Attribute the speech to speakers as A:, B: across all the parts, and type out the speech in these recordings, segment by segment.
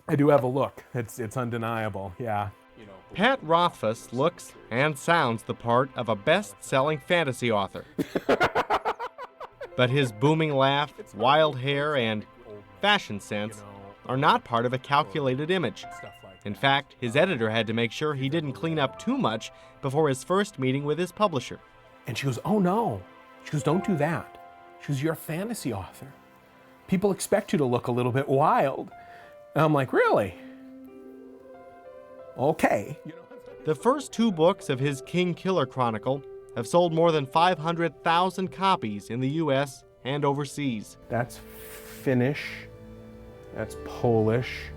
A: I do have a look. It's undeniable, yeah.
B: Pat Rothfuss looks and sounds the part of a best-selling fantasy author. But his booming laugh, wild hair, and fashion sense are not part of a calculated image. In fact, his editor had to make sure he didn't clean up too much before his first meeting with his publisher.
A: And she goes, oh no. She goes, don't do that. She goes, you're a fantasy author. People expect you to look a little bit wild. And I'm like, really? Okay.
B: The first 2 books of his King Killer Chronicle have sold more than 500,000 copies in the U.S. and overseas.
A: That's Finnish. That's Polish.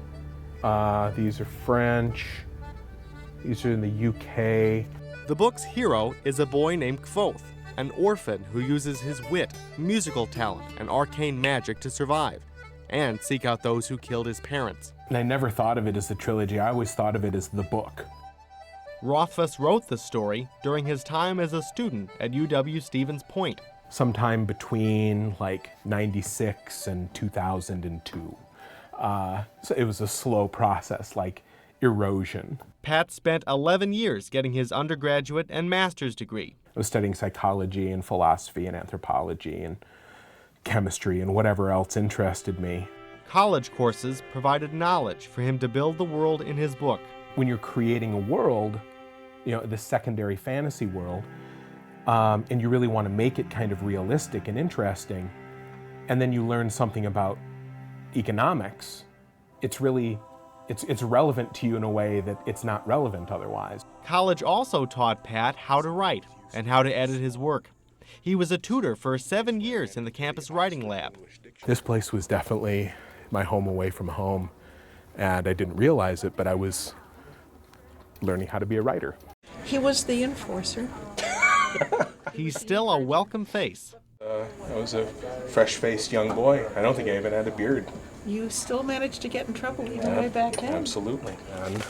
A: These are French. These are in the UK.
B: The book's hero is a boy named Kvothe, an orphan who uses his wit, musical talent, and arcane magic to survive and seek out those who killed his parents.
A: And I never thought of it as a trilogy. I always thought of it as the book.
B: Rothfuss wrote the story during his time as a student at UW-Stevens Point.
A: Sometime between like 96 and 2002. So it was a slow process, like erosion.
B: Pat spent 11 years getting his undergraduate and master's degree.
A: I was studying psychology and philosophy and anthropology and chemistry and whatever else interested me.
B: College courses provided knowledge for him to build the world in his book.
A: When you're creating a world, the secondary fantasy world, and you really want to make it kind of realistic and interesting, and then you learn something about economics, it's relevant to you in a way that it's not relevant otherwise.
B: College also taught Pat how to write and how to edit his work. He was a tutor for 7 years in the campus writing lab.
A: This place was definitely my home away from home, and I didn't realize it, but I was learning how to be a writer.
C: He was the enforcer.
B: He's still a welcome face.
A: I was a fresh-faced young boy. I don't think I even had a beard.
C: You still managed to get in trouble even way back then.
A: Absolutely. And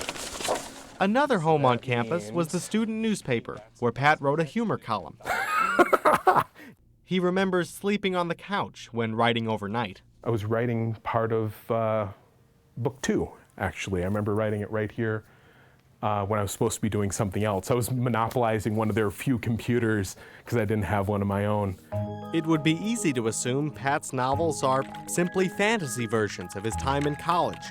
B: another home on campus was the student newspaper, where Pat wrote a humor column. He remembers sleeping on the couch when writing overnight.
A: I was writing part of book 2, actually. I remember writing it right here when I was supposed to be doing something else. I was monopolizing one of their few computers because I didn't have one of my own.
B: It would be easy to assume Pat's novels are simply fantasy versions of his time in college.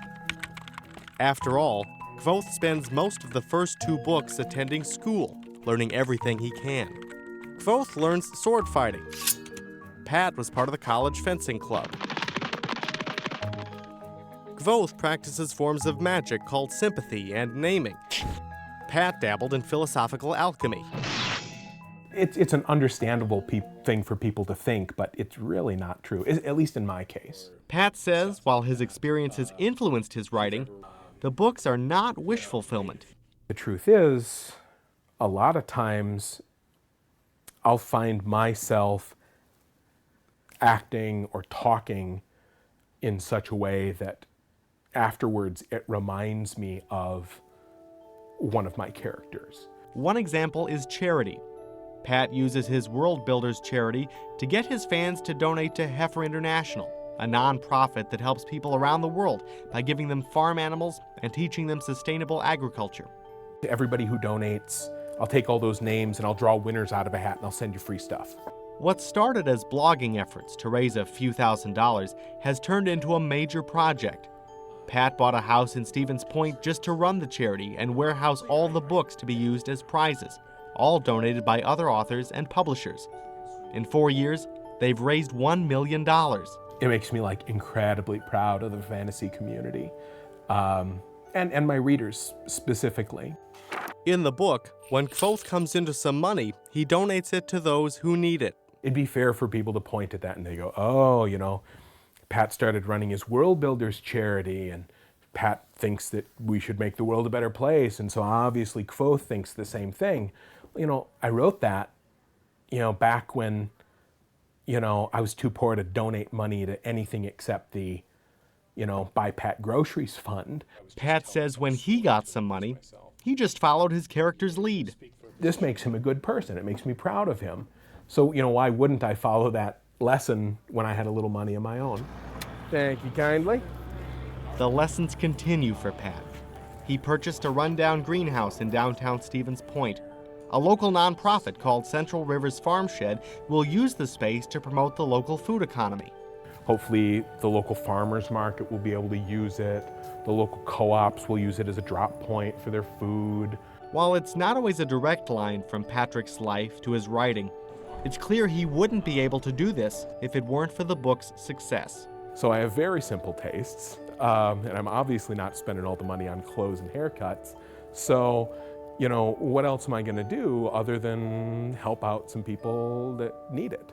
B: After all, Kvothe spends most of the first 2 books attending school, learning everything he can. Kvothe learns sword fighting. Pat was part of the college fencing club. Kvothe practices forms of magic called sympathy and naming. Pat dabbled in philosophical alchemy.
A: It's an understandable thing for people to think, but it's really not true, at least in my case.
B: Pat says while his experiences influenced his writing, the books are not wish fulfillment.
A: The truth is, a lot of times I'll find myself acting or talking in such a way that afterwards it reminds me of one of my characters.
B: One example is charity. Pat uses his World Builders charity to get his fans to donate to Heifer International, a nonprofit that helps people around the world by giving them farm animals and teaching them sustainable agriculture.
A: To everybody who donates, I'll take all those names and I'll draw winners out of a hat and I'll send you free stuff.
B: What started as blogging efforts to raise a few $1,000s has turned into a major project. Pat bought a house in Stevens Point just to run the charity and warehouse all the books to be used as prizes, all donated by other authors and publishers. In 4 years, they've raised $1 million.
A: It makes me incredibly proud of the fantasy community and my readers specifically.
B: In the book, when Kvothe comes into some money, he donates it to those who need it.
A: It'd be fair for people to point at that and they go, oh, Pat started running his World Builders charity and Pat thinks that we should make the world a better place, and so obviously Kvothe thinks the same thing. I wrote that, back when, I was too poor to donate money to anything except the, Buy Pat Groceries fund.
B: Pat says when he got some money, he just followed his character's lead.
A: This makes him a good person. It makes me proud of him. So, why wouldn't I follow that lesson when I had a little money of my own? Thank you kindly.
B: the lessons continue for Pat. He purchased a rundown greenhouse in downtown Stevens Point. A local nonprofit called Central Rivers Farm Shed will use the space to promote the local food economy.
A: Hopefully the local farmers market will be able to use it. The local co-ops will use it as a drop point for their food.
B: While it's not always a direct line from Patrick's life to his writing, it's clear he wouldn't be able to do this if it weren't for the book's success.
A: So I have very simple tastes, and I'm obviously not spending all the money on clothes and haircuts. So, you know, what else am I going to do other than help out some people that need it?